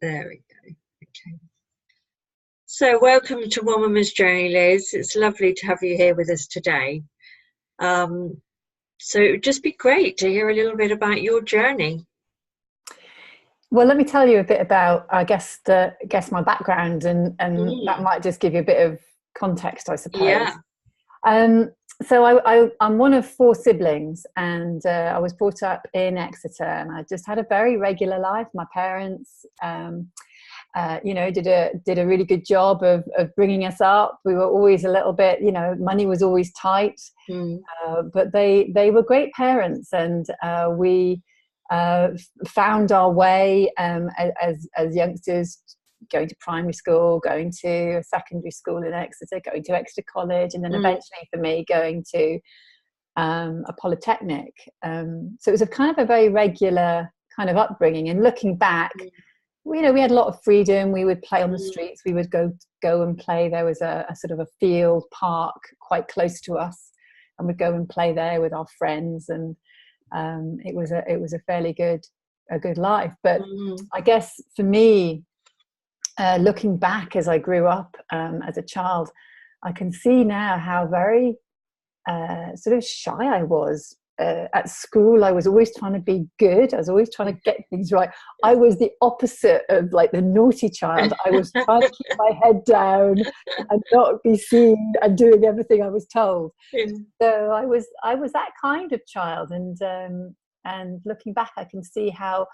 There we go. Okay. So welcome to One Woman's Journey, Liz. It's lovely to have you here with us today. So it would just be great to hear a little bit about your journey. Well, let me tell you a bit about, I guess my background, and that might just give you a bit of context, I suppose. Yeah. So I'm one of four siblings, and I was brought up in Exeter, and I just had a very regular life. My parents, did a really good job of bringing us up. We were always a little bit, money was always tight, but they were great parents, and we found our way as youngsters, going to primary school, going to secondary school in Exeter, going to Exeter College, and then eventually for me going to a polytechnic. So it was a kind of a very regular kind of upbringing. And looking back, we had a lot of freedom. We would play on the streets. We would go and play. There was a sort of a field park quite close to us, and we'd go and play there with our friends. And it was a fairly good life. But I guess for me, looking back as I grew up as a child, I can see now how very sort of shy I was. At school, I was always trying to be good. I was always trying to get things right. I was the opposite of like the naughty child. I was trying to keep my head down and not be seen and doing everything I was told. So I was that kind of child. And looking back, I can see how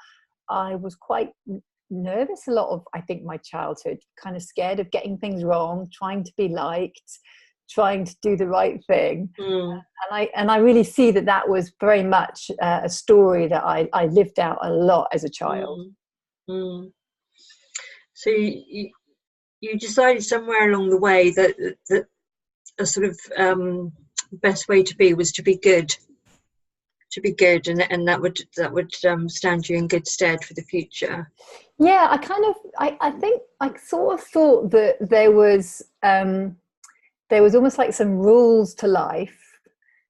I was quite nervous a lot of, I think, my childhood, kind of scared of getting things wrong, trying to be liked, trying to do the right thing. And I really see that was very much a story that I lived out a lot as a child. So you decided somewhere along the way that a sort of best way to be was to be good, and that would stand you in good stead for the future. Yeah, I think I sort of thought that there was almost like some rules to life.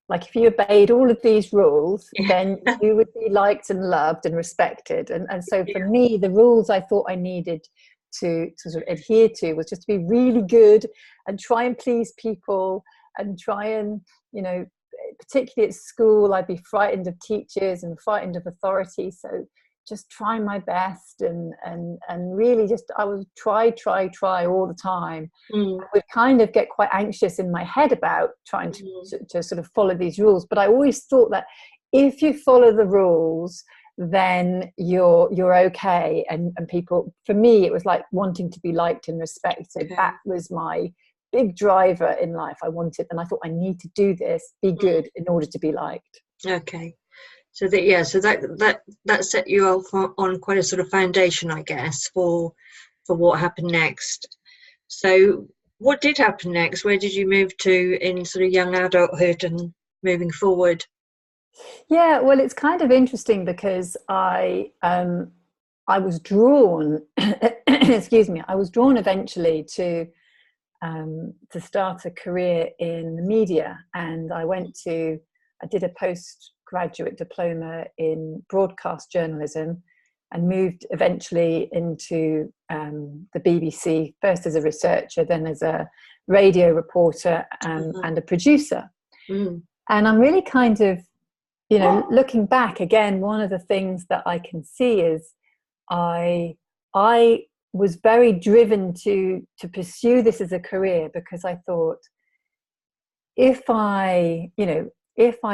Like if you obeyed all of these rules, then you would be liked and loved and respected. And so for me, the rules I thought I needed to sort of adhere to was just to be really good and try and please people, and try and, particularly at school, I'd be frightened of teachers and frightened of authority. So just trying my best and really just, I would try all the time. I would kind of get quite anxious in my head about trying to sort of follow these rules. But I always thought that if you follow the rules, then you're okay. And people, for me, it was like wanting to be liked and respected. Okay. That was my big driver in life. I thought I need to do this, be good in order to be liked. Okay. So that set you off on quite a sort of foundation, I guess, for what happened next. So what did happen next? Where did you move to in sort of young adulthood and moving forward? Yeah, well, it's kind of interesting because I was drawn, excuse me, I was drawn eventually to start a career in the media, and I did a postgraduate diploma in broadcast journalism and moved eventually into the BBC, first as a researcher, then as a radio reporter and a producer. And I'm really kind of, looking back again, one of the things that I can see is I was very driven to pursue this as a career, because I thought, if I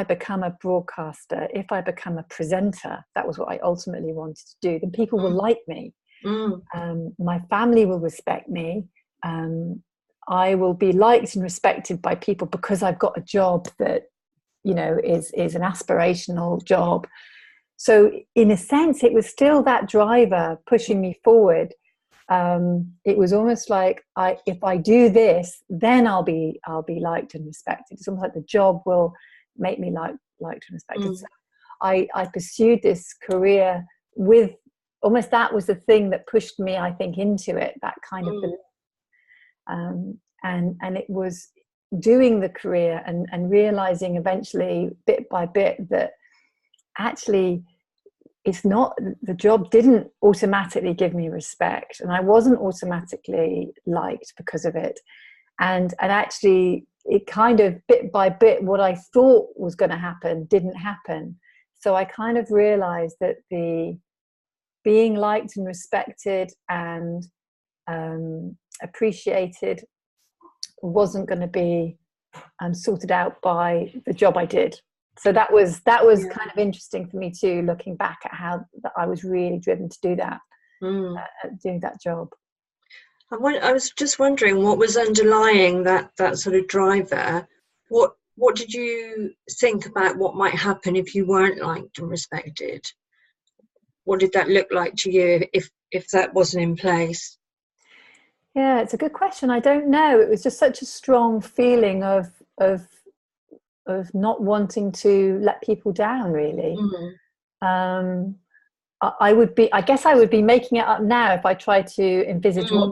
become a broadcaster, if I become a presenter, that was what I ultimately wanted to do, then people will like me. My family will respect me. I will be liked and respected by people because I've got a job that, is an aspirational job. So in a sense, it was still that driver pushing me forward. It was almost like if I do this, then I'll be liked and respected. It's almost like the job will make me liked and respected. So I pursued this career with almost, that was the thing that pushed me, I think, into it, that kind of belief. And it was doing the career and realizing eventually, bit by bit, that actually it's not, the job didn't automatically give me respect, and I wasn't automatically liked because of it. And actually, it kind of bit by bit, what I thought was going to happen didn't happen. So I kind of realized that the being liked and respected and appreciated wasn't going to be sorted out by the job I did. So that was kind of interesting for me too, looking back at how that I was really driven to do that, doing that job. I was just wondering what was underlying that sort of driver. What did you think about what might happen if you weren't liked and respected? What did that look like to you if that wasn't in place? Yeah, it's a good question. I don't know. It was just such a strong feeling of not wanting to let people down, really. I guess I would be making it up now if I tried to envisage what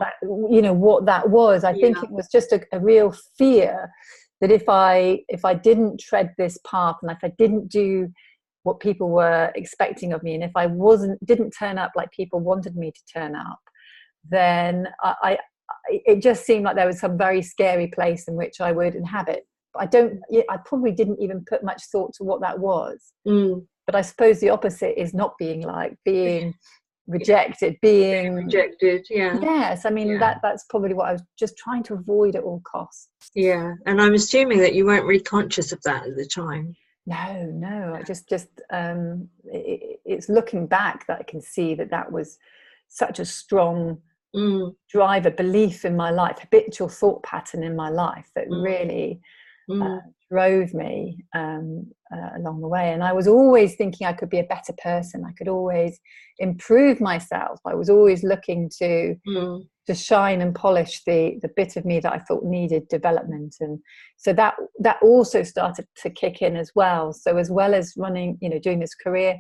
that was. I think it was just a real fear that if I didn't tread this path, and if I didn't do what people were expecting of me, and if I didn't turn up like people wanted me to turn up, then it just seemed like there was some very scary place in which I would inhabit. But I probably didn't even put much thought to what that was. But I suppose the opposite is not being liked, being rejected, being rejected. Yeah. Yes, I mean that's probably what I was just trying to avoid at all costs. Yeah, and I'm assuming that you weren't really conscious of that at the time. No. I just it's looking back that I can see that was such a strong driver, belief in my life, habitual thought pattern in my life that really drove me along the way. And I was always thinking I could be a better person. I could always improve myself. I was always looking to shine and polish the bit of me that I thought needed development. And so that also started to kick in as well. So as well as running, doing this career,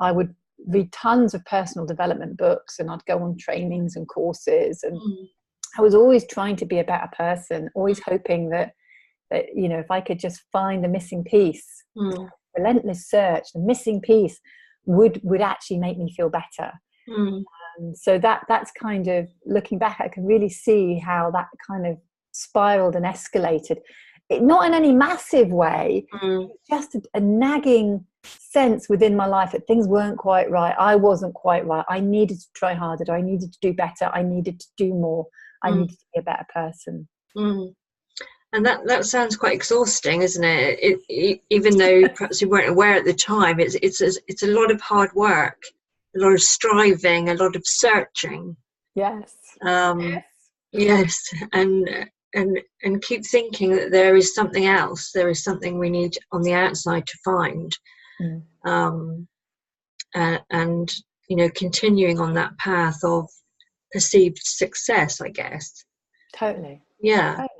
I would read tons of personal development books, and I'd go on trainings and courses, and I was always trying to be a better person, always hoping that if I could just find the missing piece, relentless search, the missing piece would actually make me feel better. So that's kind of, looking back, I can really see how that kind of spiraled and escalated. Not in any massive way, just a nagging sense within my life that things weren't quite right. I wasn't quite right. I needed to try harder. I needed to do better. I needed to do more. I needed to be a better person. And that sounds quite exhausting, isn't it? Even though perhaps you weren't aware at the time, it's a lot of hard work, a lot of striving, a lot of searching. Yes. Yes, and keep thinking that there is something else. There is something we need on the outside to find, and continuing on that path of perceived success, I guess. Totally. Yeah. Totally.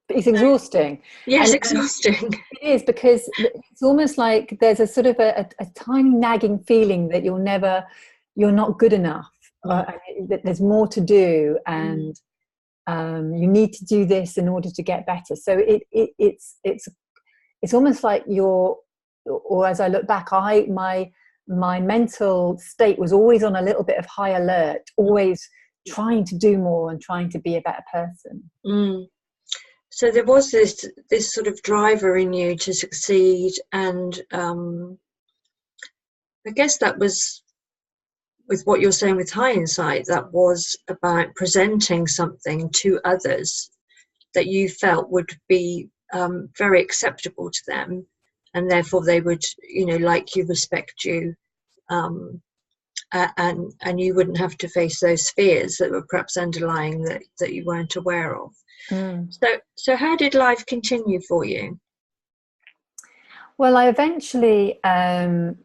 It's exhausting. Yes, exhausting. It is, because it's almost like there's a sort of a tiny nagging feeling that you're not good enough, that there's more to do, and you need to do this in order to get better. So it's almost like or as I look back, my mental state was always on a little bit of high alert, always trying to do more and trying to be a better person. So there was this sort of driver in you to succeed, and I guess that was, with what you're saying with hindsight, that was about presenting something to others that you felt would be very acceptable to them, and therefore they would, like you, respect you, and you wouldn't have to face those fears that were perhaps underlying that you weren't aware of. So how did life continue for you? Well, I eventually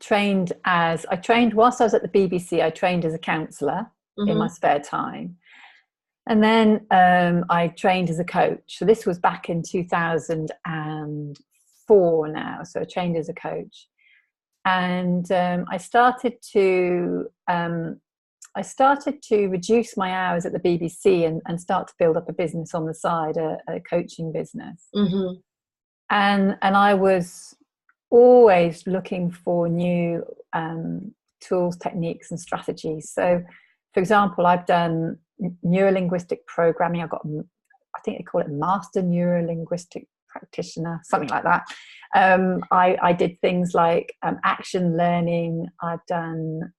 trained whilst I was at the BBC. I trained as a counsellor in my spare time, and then I trained as a coach. So this was back in 2004 now. So I trained as a coach, and I started to reduce my hours at the BBC and start to build up a business on the side, a coaching business. And I was always looking for new tools, techniques, and strategies. So, for example, I've done neurolinguistic programming. I've got, I think they call it master neurolinguistic practitioner, something like that. I did things like action learning. I've done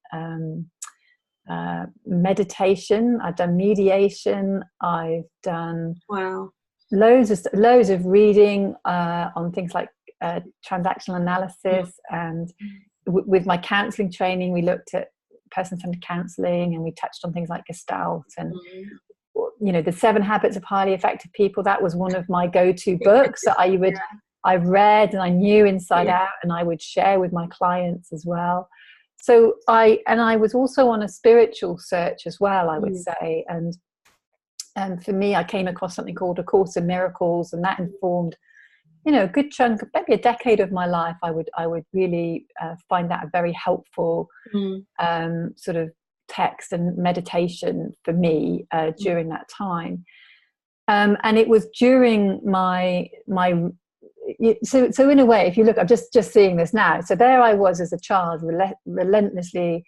meditation. I've done mediation. I've done loads of reading on things like transactional analysis, and with my counselling training, we looked at person-centered counselling, and we touched on things like Gestalt and the 7 Habits of Highly Effective People. That was one of my go-to books that I read and I knew inside out, and I would share with my clients as well. So I was also on a spiritual search as well, I would say, and for me, I came across something called A Course in Miracles, and that informed a good chunk, maybe a decade of my life. I would really find that a very helpful sort of text and meditation for me during that time. And it was during my so in a way, if you look, I'm just seeing this now. So there I was as a child, relentlessly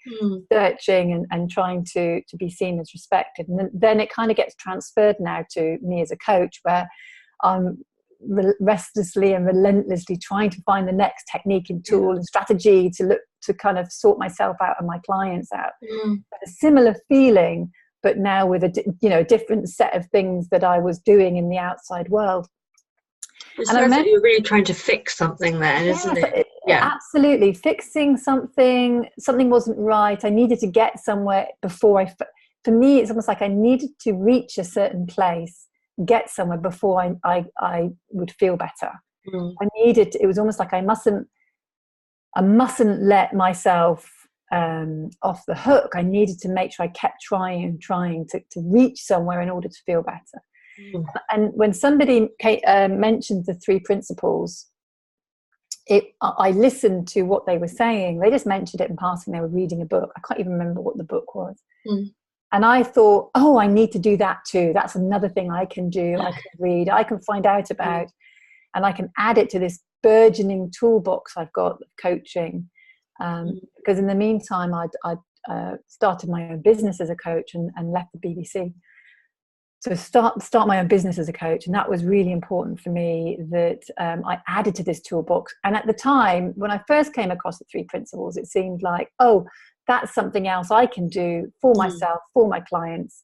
searching and trying to be seen as respected. And then it kind of gets transferred now to me as a coach, where I'm restlessly and relentlessly trying to find the next technique and tool and strategy to kind of sort myself out and my clients out. A similar feeling, but now with a different set of things that I was doing in the outside world. It sounds like you're really trying to fix something then, isn't it? Yeah, absolutely. Fixing something wasn't right. I needed to get somewhere before for me, it's almost like I needed to reach a certain place, get somewhere before I would feel better. It was almost like I mustn't let myself off the hook. I needed to make sure I kept trying to reach somewhere in order to feel better. And when somebody mentioned the 3 principles, I listened to what they were saying. They just mentioned it in passing. They were reading a book. I can't even remember what the book was. And I thought, I need to do that too. That's another thing I can do. I can read, I can find out about, and I can add it to this burgeoning toolbox I've got of coaching. Because in the meantime, I started my own business as a coach and left the BBC. So start my own business as a coach, and that was really important for me, that I added to this toolbox. And at the time, when I first came across the 3 principles, it seemed like, that's something else I can do for myself, for my clients,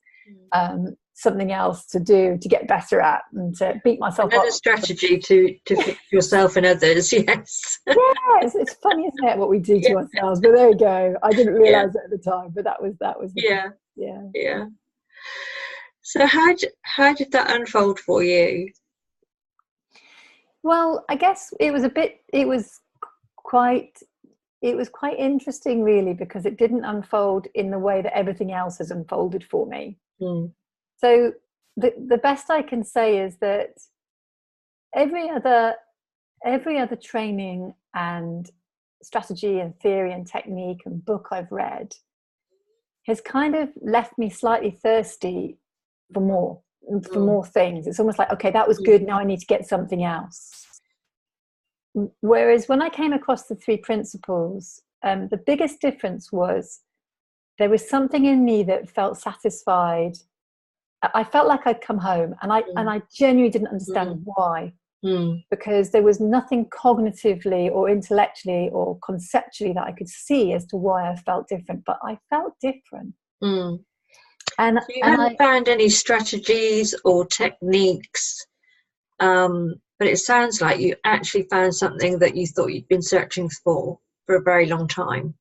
something else to do, to get better at, and to beat myself up. Another strategy to fix yourself and others, yes. Yes, it's funny, isn't it, what we do to ourselves? But there we go. I didn't realise it at the time, but that was the yeah. So how did that unfold for you? Well, I guess it was quite interesting, really, because it didn't unfold in the way that everything else has unfolded for me. So the best I can say is that every other training and strategy and theory and technique and book I've read has kind of left me slightly thirsty for more things. It's almost like, okay, that was good, now I need to get something else. Whereas when I came across the 3 principles, the biggest difference was there was something in me that felt satisfied. I felt like I'd come home, and I genuinely didn't understand why. Because there was nothing cognitively or intellectually or conceptually that I could see as to why I felt different, but I felt different. And so you haven't found any strategies or techniques, but it sounds like you actually found something that you thought you'd been searching for a very long time.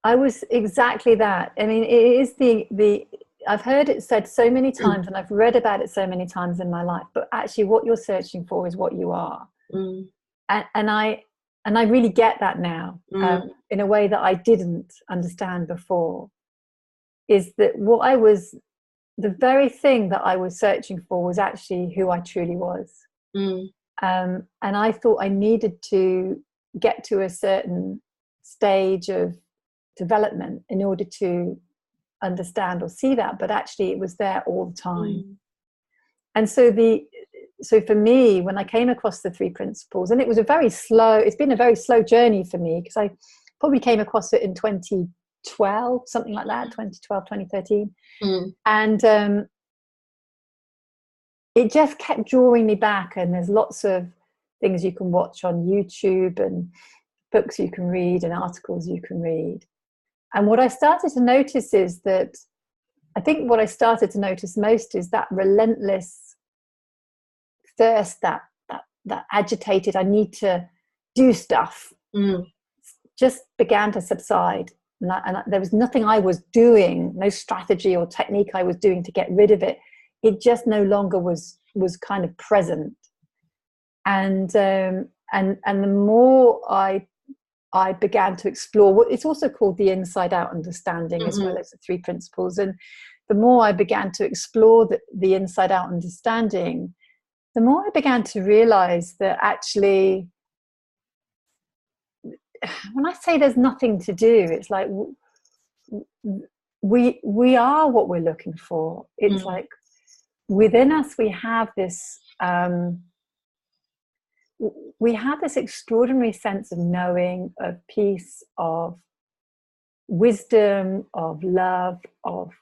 I was exactly that. I mean, it is the I've heard it said so many times, and I've read about it so many times in my life, but actually what you're searching for is what you are. And I really get that now, in a way that I didn't understand before. Is that the very thing that I was searching for was actually who I truly was. And I thought I needed to get to a certain stage of development in order to understand or see that, but actually it was there all the time. And so for me, when I came across the 3 principles, and it's been a very slow journey for me, because I probably came across it in 2012, something like that, 2012, 2013. Mm. And it just kept drawing me back. And there's lots of things you can watch on YouTube and books you can read and articles you can read. And what I started to notice is that, I think what I started to notice most is that relentless thirst, that agitated, I need to do stuff, just began to subside. And there was nothing I was doing, no strategy or technique I was doing to get rid of it. It just no longer was kind of present. And the more I began to explore what it's also called the inside out understanding, as well as the 3 principles. And the more I began to explore the inside out understanding, the more I began to realize that actually, when I say there's nothing to do, it's like we are what we're looking for. It's like within us we have this extraordinary sense of knowing, of peace, of wisdom, of love, of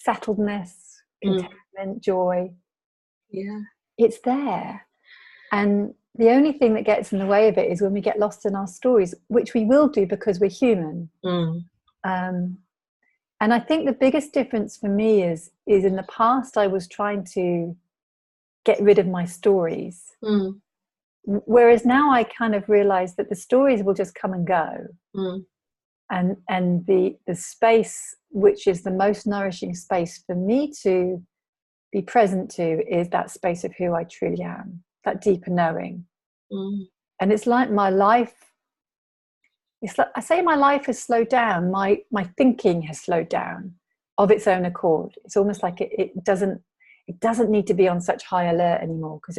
settledness, contentment, joy. Yeah. It's there. And the only thing that gets in the way of it is when we get lost in our stories, which we will do because we're human. And I think the biggest difference for me is in the past I was trying to get rid of my stories. Whereas now I kind of realize that the stories will just come and go. And the space, which is the most nourishing space for me to be present to, is that space of who I truly am, that deeper knowing. And it's like my life, it's like, I say my life has slowed down, my thinking has slowed down of its own accord. It's almost like it doesn't need to be on such high alert anymore, because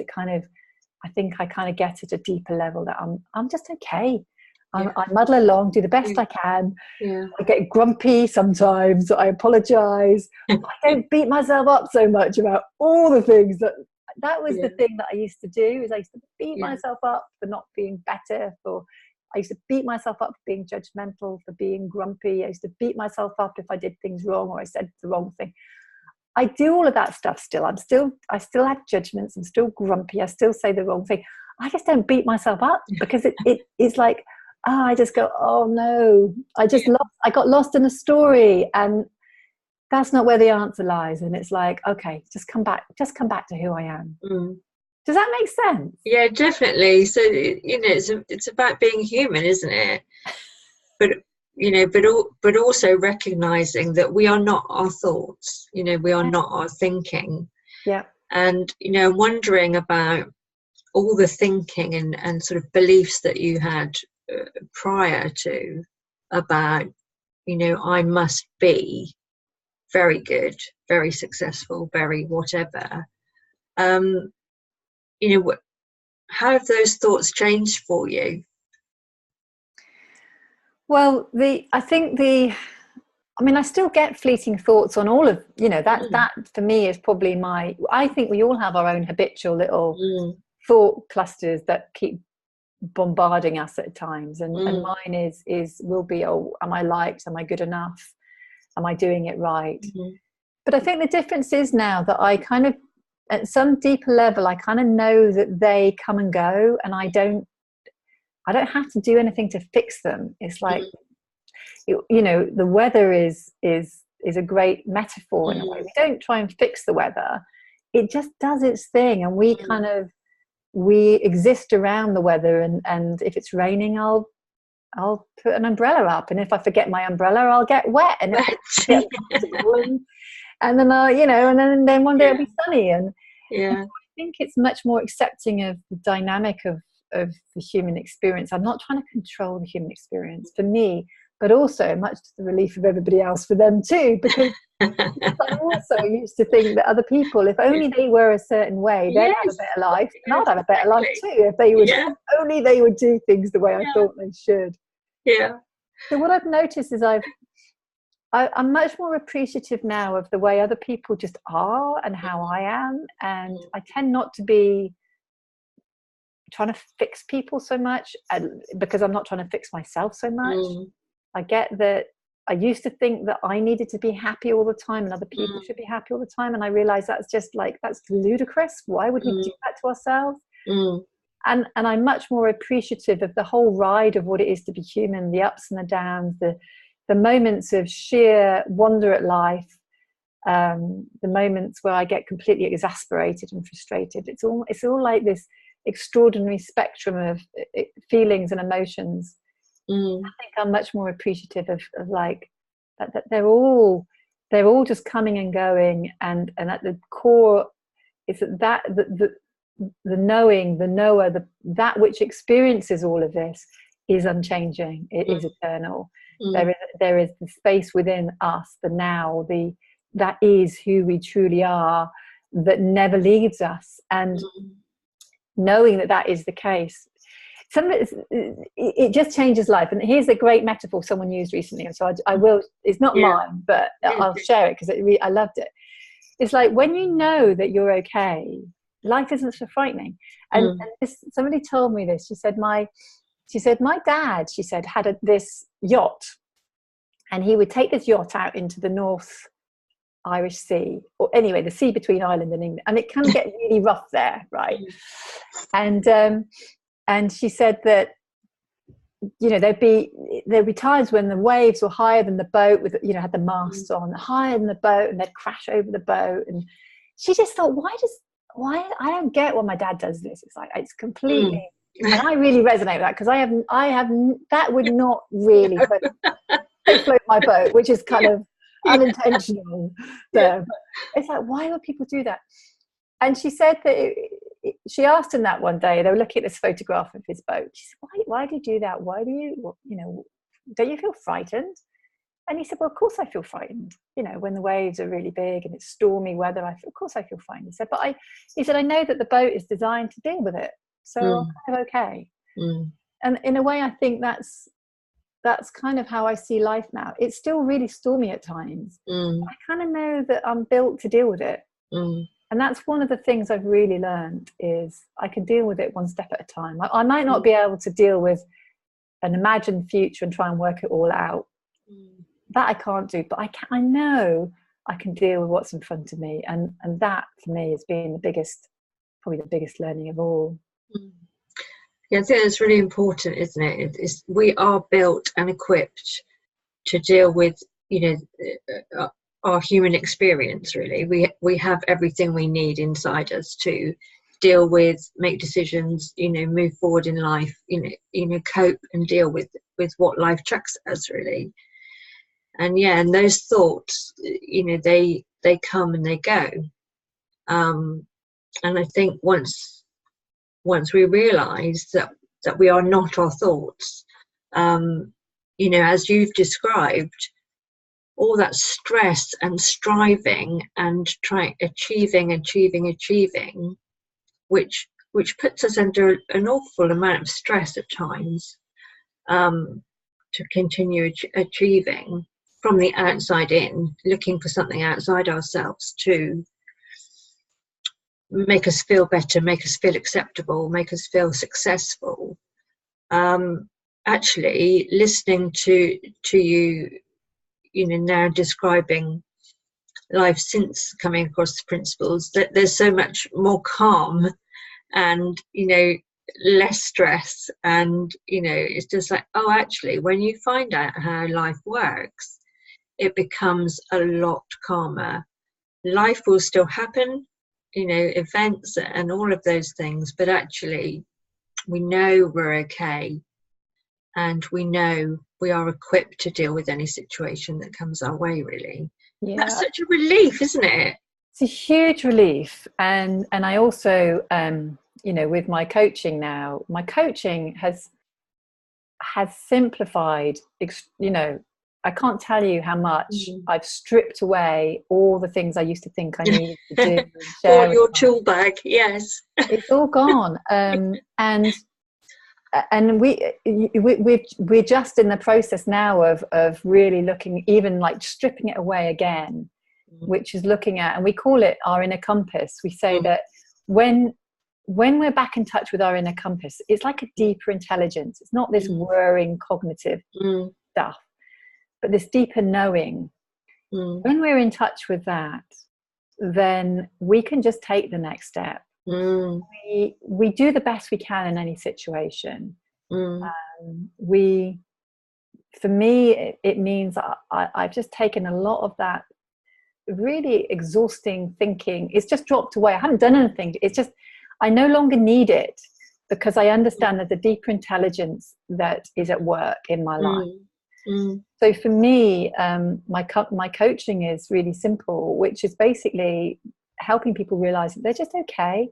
I think I kind of get at a deeper level that I'm just okay. I muddle along, do the best I can. I get grumpy sometimes. I apologize. I don't beat myself up so much about all the things that was the thing that I used to do. Is I used to beat myself up for not being better. I used to beat myself up for being judgmental, for being grumpy. I used to beat myself up if I did things wrong or I said the wrong thing. I do all of that stuff still. I still have judgments. I'm still grumpy. I still say the wrong thing. I just don't beat myself up, because it's like, I just go, oh no, I got lost in a story, and that's not where the answer lies. And it's like, okay, just come back to who I am. Does that make sense? Yeah, definitely. So, it's about being human, isn't it? But also recognizing that we are not our thoughts, we are not our thinking. Yeah. And, wondering about all the thinking and sort of beliefs that you had prior to, about, I must be very good, very successful, very whatever. How have those thoughts changed for you? Well, I still get fleeting thoughts on all of, that for me is probably I think we all have our own habitual little thought clusters that keep bombarding us at times. And mine will be, oh, am I liked? Am I good enough? Am I doing it right? But I think the difference is now that I kind of, at some deeper level, I kind of know that they come and go, and I don't have to do anything to fix them. It's like, the weather is a great metaphor in a way. We don't try and fix the weather. It just does its thing, and we exist around the weather. And if it's raining, I'll put an umbrella up, and if I forget my umbrella, I'll get wet, and and then and then one day it'll be sunny. And I think it's much more accepting of the dynamic of the human experience. I'm not trying to control the human experience for me, but also much to the relief of everybody else, for them too, because I also used to think that other people, if only they were a certain way, they'd have a better life, and I'd have a better life too, if they would only they would do things the way I thought they should. So what I've noticed is I'm much more appreciative now of the way other people just are and how I am, and I tend not to be trying to fix people so much, because I'm not trying to fix myself so much. I get that I used to think that I needed to be happy all the time and other people should be happy all the time. And I realized that's just like, that's ludicrous. Why would we do that to ourselves? And I'm much more appreciative of the whole ride of what it is to be human, the ups and the downs, the moments of sheer wonder at life, the moments where I get completely exasperated and frustrated. It's all like this extraordinary spectrum of feelings and emotions. I think I'm much more appreciative of like that they're all just coming and going, and at the core is that the knowing, the knower, that which experiences all of this is unchanging. It is eternal. There is the space within us, the now, that is who we truly are, that never leaves us. And knowing that is the case, it just changes life. And here's a great metaphor someone used recently, and so I will, it's not mine, but I'll share it because I loved it. It's like, when you know that you're okay, life isn't so frightening. And somebody told me this. She said my dad, she said, had this yacht, and he would take this yacht out into the North Irish Sea, or anyway, the sea between Ireland and England, and it can get really rough there, right? And she said that, you know, there'd be times when the waves were higher than the boat, with, you know, had the masts on higher than the boat, and they'd crash over the boat. And she just thought, why I don't get why my dad does this. It's like, it's completely, and I really resonate with that, because I have that would not really float my boat, which is kind of unintentional there. But it's like, why would people do that? And she said that she asked him that one day. They were looking at this photograph of his boat. She said, why do you do that? Why do you, you know, don't you feel frightened? And he said, well, of course I feel frightened. You know, when the waves are really big and it's stormy weather, of course I feel frightened. He said, but I know that the boat is designed to deal with it, so I'm kind of okay. And in a way, I think that's kind of how I see life now. It's still really stormy at times. I kind of know that I'm built to deal with it. And that's one of the things I've really learned, is I can deal with it one step at a time. I might not be able to deal with an imagined future and try and work it all out. That I can't do, but I know I can deal with what's in front of me. And that for me has been probably the biggest learning of all. Yeah, I think that's really important, isn't it? We are built and equipped to deal with, you know, our human experience. Really, we have everything we need inside us to deal with, make decisions, you know, move forward in life, you know, cope and deal with what life chucks at us, really. And and those thoughts, you know, they come and they go. And I think once we realise that we are not our thoughts, you know, as you've described, all that stress and striving and achieving, which puts us under an awful amount of stress at times, to continue achieving from the outside in, looking for something outside ourselves to make us feel better, make us feel acceptable, make us feel successful. Actually, listening to you, you know, now describing life since coming across the principles, that there's so much more calm and, you know, less stress. And, you know, it's just like, oh, actually, when you find out how life works, it becomes a lot calmer. Life will still happen, you know, events and all of those things, but actually we know we're okay, and we know we are equipped to deal with any situation that comes our way, really. That's such a relief, isn't it? It's a huge relief. And I also, you know, with my coaching now, my coaching has simplified, you know, I can't tell you how much I've stripped away all the things I used to think I needed to do. All your tool bag, yes. It's all gone. And we're just in the process now of really looking, even like stripping it away again, which is looking at, and we call it our inner compass. We say that when we're back in touch with our inner compass, it's like a deeper intelligence. It's not this whirring cognitive stuff. but this deeper knowing. When we're in touch with that, then we can just take the next step. We do the best we can in any situation. For me, it means I've just taken a lot of that really exhausting thinking. It's just dropped away. I haven't done anything. It's just, I no longer need it, because I understand there's a deeper intelligence that is at work in my life. So for me, my coaching is really simple, which is basically helping people realize that they're just okay.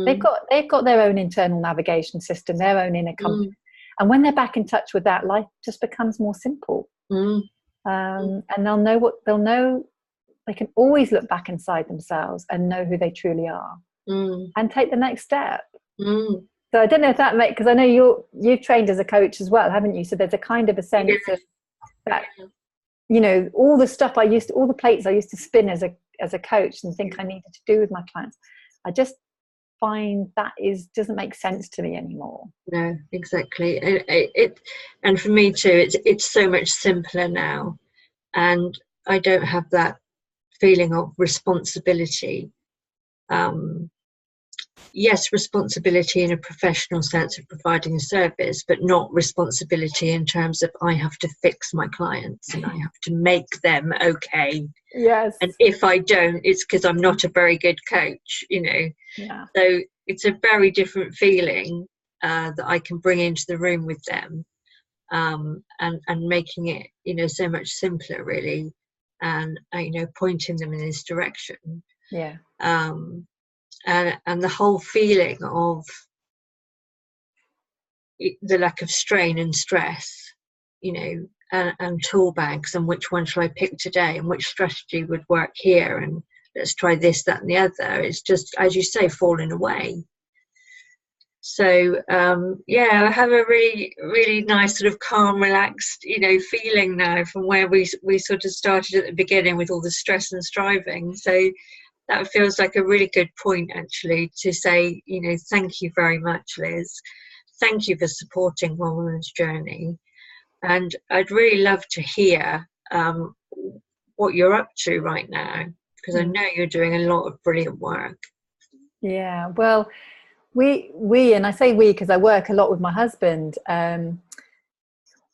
They've got their own internal navigation system, their own inner compass. And when they're back in touch with that, life just becomes more simple. And they'll know they can always look back inside themselves and know who they truly are, and take the next step. So I don't know if that makes, because I know you've trained as a coach as well, haven't you? So there's a kind of a sense of that, you know, all the plates I used to spin as a coach and think I needed to do with my clients, I just find that doesn't make sense to me anymore. No, exactly. And for me too, it's so much simpler now, and I don't have that feeling of responsibility. Yes, responsibility in a professional sense of providing a service, but not responsibility in terms of I have to fix my clients and I have to make them okay. Yes. And if I don't, it's because I'm not a very good coach, you know. Yeah. So it's a very different feeling that I can bring into the room with them, and making it, you know, so much simpler, really, and you know, pointing them in this direction. Yeah. And the whole feeling of the lack of strain and stress, you know, and tool bags, and which one shall I pick today, and which strategy would work here, and let's try this, that, and the other. It's just, as you say, falling away. So yeah, I have a really, really nice sort of calm, relaxed, you know, feeling now from where we sort of started at the beginning with all the stress and striving. So that feels like a really good point, actually, to say, you know, thank you very much, Liz. Thank you for supporting One Woman's Journey. And I'd really love to hear what you're up to right now, because I know you're doing a lot of brilliant work. Yeah, well, we and I say we because I work a lot with my husband.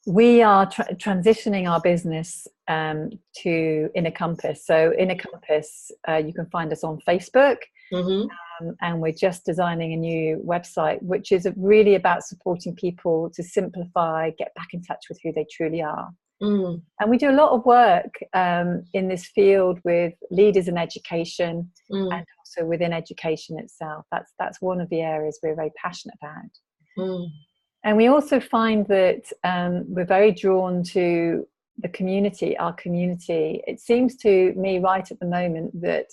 We are transitioning our business to Inner Compass. So Inner Compass, you can find us on Facebook, and we're just designing a new website, which is really about supporting people to simplify, get back in touch with who they truly are. And we do a lot of work in this field with leaders in education, and also within education itself. That's one of the areas we're very passionate about. And we also find that we're very drawn to the community, our community. It seems to me right at the moment that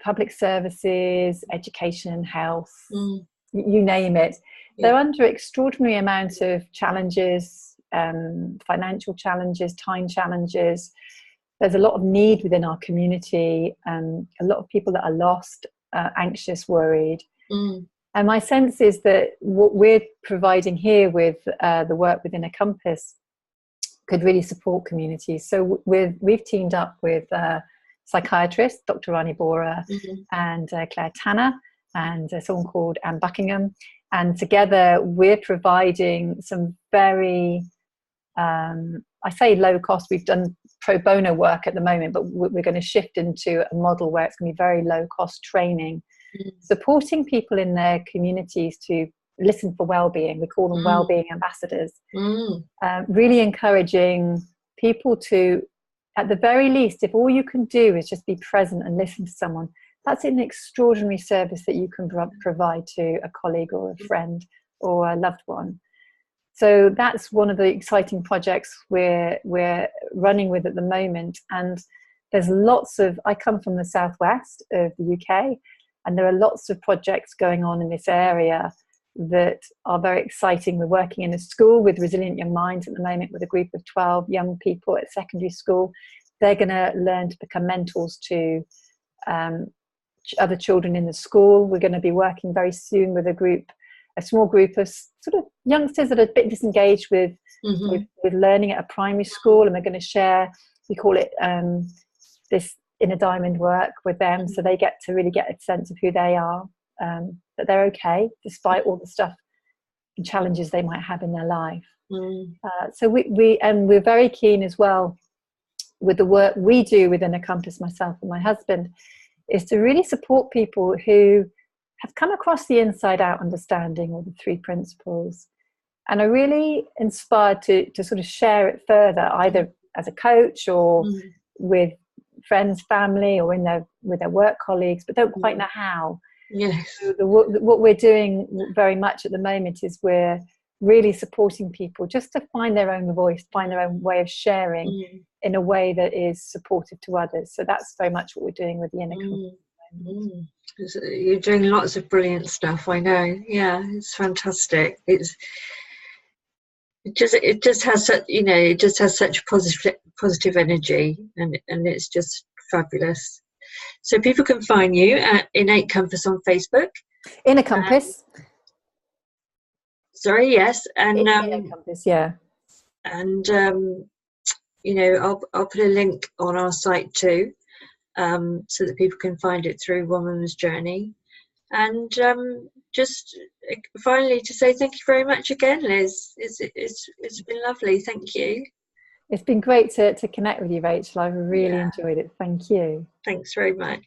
public services, education, health, you name it, they're under extraordinary amounts of challenges, financial challenges, time challenges. There's a lot of need within our community, a lot of people that are lost, anxious, worried. And my sense is that what we're providing here with the work within Inner Compass could really support communities. So we've teamed up with psychiatrists, Dr. Rani Bora and Claire Tanner, and someone called Anne Buckingham. And together we're providing some very, I say low cost, we've done pro bono work at the moment, but we're going to shift into a model where it's going to be very low cost training, supporting people in their communities to listen for well-being. We call them well-being ambassadors. Really encouraging people to, at the very least, if all you can do is just be present and listen to someone, that's an extraordinary service that you can provide to a colleague or a friend or a loved one. So that's one of the exciting projects we're running with at the moment. And there's lots of, I come from the southwest of the UK, and there are lots of projects going on in this area that are very exciting. We're working in a school with Resilient Young Minds at the moment with a group of 12 young people at secondary school. They're going to learn to become mentors to other children in the school. We're going to be working very soon with a small group of sort of youngsters that are a bit disengaged with with learning at a primary school, and we're going to share, we call it this Inner Diamond work with them, so they get to really get a sense of who they are, that they're okay despite all the stuff and challenges they might have in their life. So we're very keen as well with the work we do within A Compass, myself and my husband, is to really support people who have come across the inside out understanding or the three principles, and are really inspired to sort of share it further, either as a coach or with friends, family, or with their work colleagues, but don't quite know how. Yes. So what we're doing very much at the moment is we're really supporting people just to find their own voice, find their own way of sharing in a way that is supportive to others. So that's very much what we're doing with the Inner Compass. You're doing lots of brilliant stuff, I know. Yeah, it's fantastic. It just has such, it just has such positive energy, and it's just fabulous. So people can find you at Innate Compass on Facebook. Inner Compass. Sorry, yes, and Inner Compass, yeah. And I'll put a link on our site too, so that people can find it through One Woman's Journey. And just finally to say thank you very much again, Liz. It's been lovely. Thank you. It's been great to connect with you, Rachel. I've really enjoyed it. Thank you. Thanks very much.